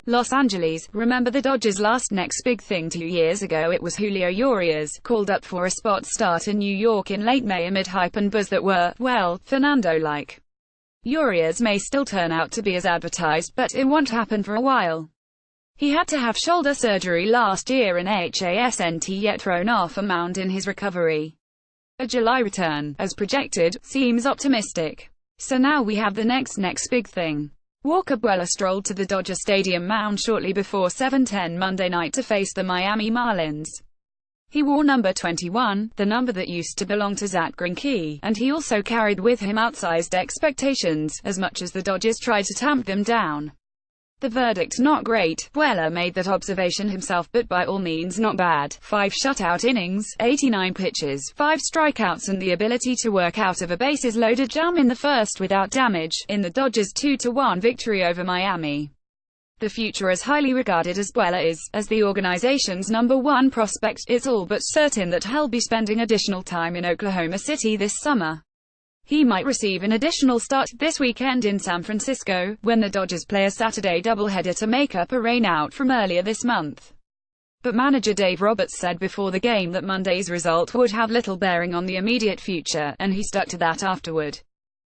Los Angeles. Remember the Dodgers' last next big thing 2 years ago? It was Julio Urias, called up for a spot start in New York in late May amid hype and buzz that were, well, Fernando-like. Urias may still turn out to be as advertised, but it won't happen for a while. He had to have shoulder surgery last year and hasn't yet thrown off a mound in his recovery. A July return, as projected, seems optimistic. So now we have the next big thing. Walker Buehler strolled to the Dodger Stadium mound shortly before 7:10 Monday night to face the Miami Marlins. He wore number 21, the number that used to belong to Zach Greinke, and he also carried with him outsized expectations, as much as the Dodgers tried to tamp them down. The verdict: not great. Buehler made that observation himself, but by all means not bad. 5 shutout innings, 89 pitches, 5 strikeouts and the ability to work out of a bases-loaded jam in the first without damage, in the Dodgers' 2-1 victory over Miami. The future is highly regarded as Buehler is, as the organization's #1 prospect. It's all but certain that he'll be spending additional time in Oklahoma City this summer. He might receive an additional start this weekend in San Francisco, when the Dodgers play a Saturday doubleheader to make up a rainout from earlier this month. But manager Dave Roberts said before the game that Monday's result would have little bearing on the immediate future, and he stuck to that afterward.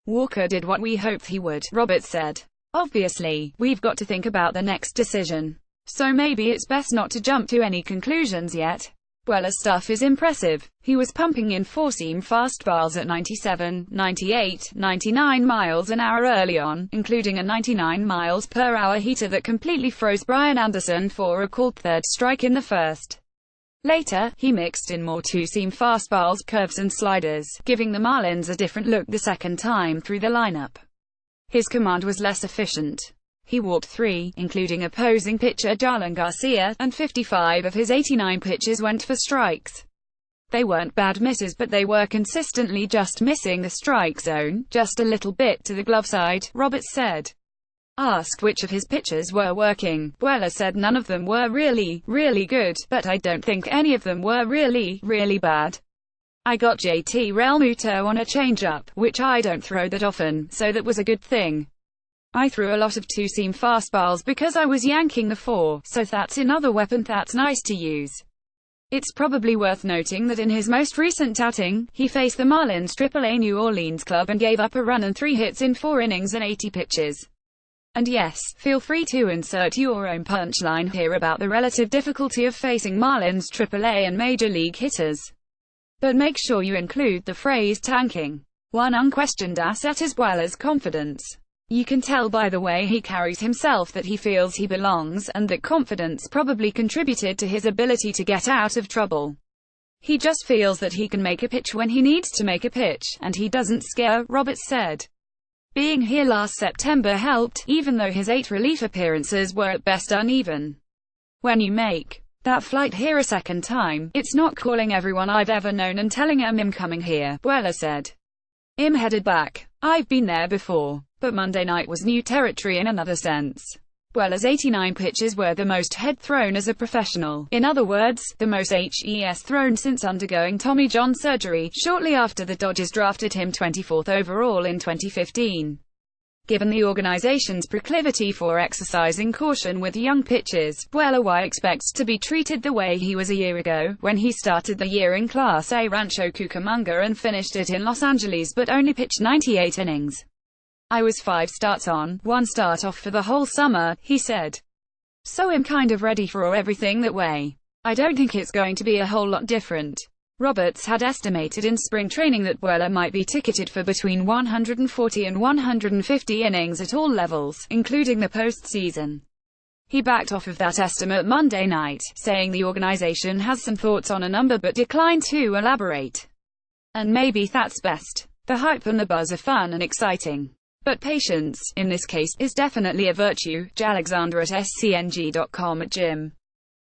Walker did what we hoped he would, Roberts said. Obviously, we've got to think about the next decision. So maybe it's best not to jump to any conclusions yet. Buehler's stuff is impressive. He was pumping in 4-seam fastballs at 97, 98, 99 miles an hour early on, including a 99 miles per hour heater that completely froze Brian Anderson for a called third strike in the first. Later, he mixed in more 2-seam fastballs, curves and sliders, giving the Marlins a different look the second time through the lineup. His command was less efficient. He walked 3, including opposing pitcher Jarlin Garcia, and 55 of his 89 pitches went for strikes. They weren't bad misses, but they were consistently just missing the strike zone, just a little bit to the glove side, Roberts said. Asked which of his pitches were working, Buehler said none of them were really good, but I don't think any of them were really bad. I got JT Realmuto on a changeup, which I don't throw that often, so that was a good thing. I threw a lot of 2-seam fastballs because I was yanking the 4, so that's another weapon that's nice to use. It's probably worth noting that in his most recent outing, he faced the Marlins AAA New Orleans club and gave up a run and 3 hits in 4 innings and 80 pitches. And yes, feel free to insert your own punchline here about the relative difficulty of facing Marlins AAA and Major League hitters. But make sure you include the phrase tanking. One unquestioned asset is Buehler's confidence. You can tell by the way he carries himself that he feels he belongs, and that confidence probably contributed to his ability to get out of trouble. He just feels that he can make a pitch when he needs to make a pitch, and he doesn't scare, Roberts said. Being here last September helped, even though his 8 relief appearances were at best uneven. When you make that flight here a second time, it's not calling everyone I've ever known and telling them I'm coming here, Buehler said. I'm headed back. I've been there before. But Monday night was new territory in another sense. Buehler's 89 pitches were the most head thrown as a professional. In other words, the most HES thrown since undergoing Tommy John surgery, shortly after the Dodgers drafted him 24th overall in 2015. Given the organization's proclivity for exercising caution with young pitchers, Buehler expects to be treated the way he was a year ago, when he started the year in Class A Rancho Cucamonga and finished it in Los Angeles but only pitched 98 innings. I was 5 starts on, 1 start off for the whole summer, he said. So I'm kind of ready for everything that way. I don't think it's going to be a whole lot different. Roberts had estimated in spring training that Buehler might be ticketed for between 140 and 150 innings at all levels, including the postseason. He backed off of that estimate Monday night, saying the organization has some thoughts on a number but declined to elaborate. And maybe that's best. The hype and the buzz are fun and exciting. But patience, in this case, is definitely a virtue. Jalexander at scng.com at Jim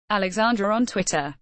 Alexander on Twitter.